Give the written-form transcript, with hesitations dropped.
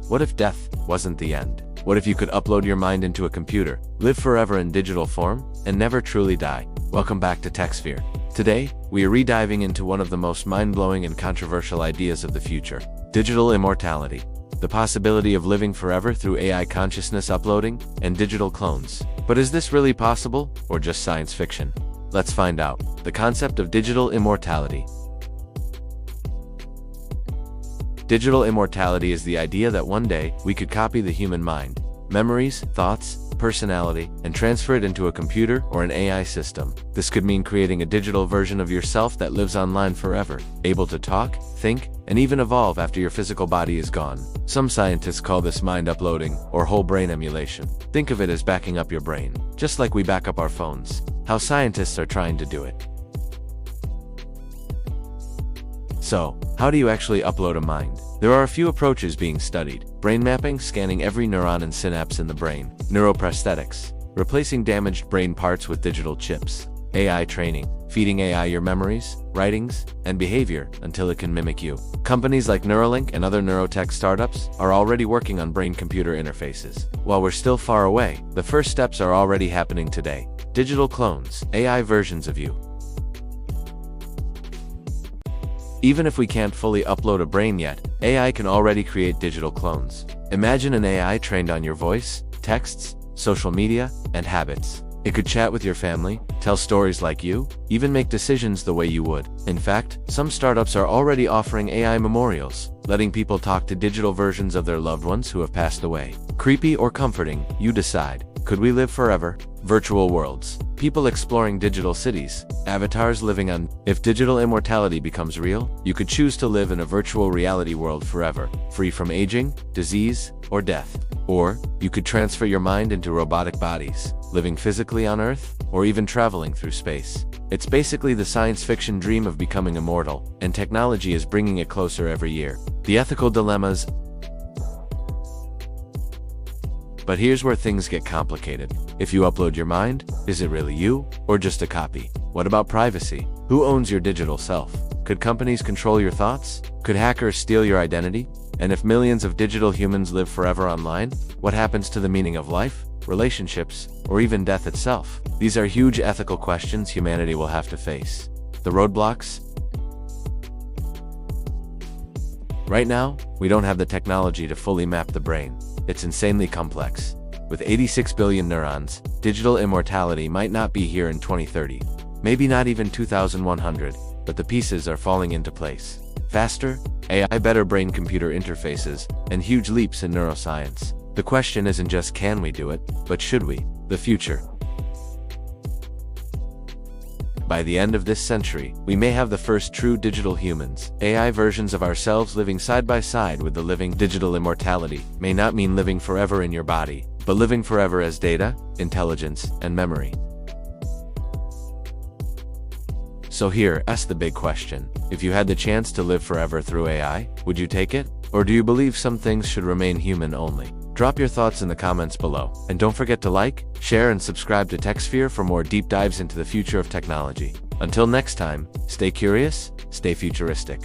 What if death wasn't the end? What if you could upload your mind into a computer, live forever in digital form, and never truly die? Welcome back to Techsphere. Today, we are rediving into one of the most mind-blowing and controversial ideas of the future: digital immortality. The possibility of living forever through AI consciousness uploading and digital clones. But is this really possible, or just science fiction? Let's find out. The concept of digital immortality. Digital immortality is the idea that one day, we could copy the human mind, memories, thoughts, personality, and transfer it into a computer or an AI system. This could mean creating a digital version of yourself that lives online forever, able to talk, think, and even evolve after your physical body is gone. Some scientists call this mind uploading or whole brain emulation. Think of it as backing up your brain, just like we back up our phones. How scientists are trying to do it. So, how do you actually upload a mind? There are a few approaches being studied: brain mapping, scanning every neuron and synapse in the brain; neuroprosthetics, replacing damaged brain parts with digital chips; AI training, feeding AI your memories, writings, and behavior until it can mimic you. Companies like Neuralink and other neurotech startups are already working on brain-computer interfaces. While we're still far away, the first steps are already happening today. Digital clones, AI versions of you. Even if we can't fully upload a brain yet, AI can already create digital clones. Imagine an AI trained on your voice, texts, social media, and habits. It could chat with your family, tell stories like you, even make decisions the way you would. In fact, some startups are already offering AI memorials, letting people talk to digital versions of their loved ones who have passed away. Creepy or comforting, you decide. Could we live forever? Virtual worlds. People exploring digital cities. Avatars living on. If digital immortality becomes real, you could choose to live in a virtual reality world forever, free from aging, disease, or death. Or, you could transfer your mind into robotic bodies, living physically on Earth, or even traveling through space. It's basically the science fiction dream of becoming immortal, and technology is bringing it closer every year. The ethical dilemmas. But here's where things get complicated. If you upload your mind, is it really you, or just a copy? What about privacy? Who owns your digital self? Could companies control your thoughts? Could hackers steal your identity? And if millions of digital humans live forever online, what happens to the meaning of life, relationships, or even death itself? These are huge ethical questions humanity will have to face. The roadblocks? Right now, we don't have the technology to fully map the brain. It's insanely complex. With 86 billion neurons, digital immortality might not be here in 2030. Maybe not even 2100, but the pieces are falling into place. Faster, AI, better brain-computer interfaces, and huge leaps in neuroscience. The question isn't just can we do it, but should we? The future. By the end of this century, we may have the first true digital humans, AI versions of ourselves living side by side with the living. Digital immortality may not mean living forever in your body, but living forever as data, intelligence, and memory. So here's the big question. If you had the chance to live forever through AI, would you take it? Or do you believe some things should remain human only? Drop your thoughts in the comments below. And don't forget to like, share, and subscribe to Techsphere for more deep dives into the future of technology. Until next time, stay curious, stay futuristic.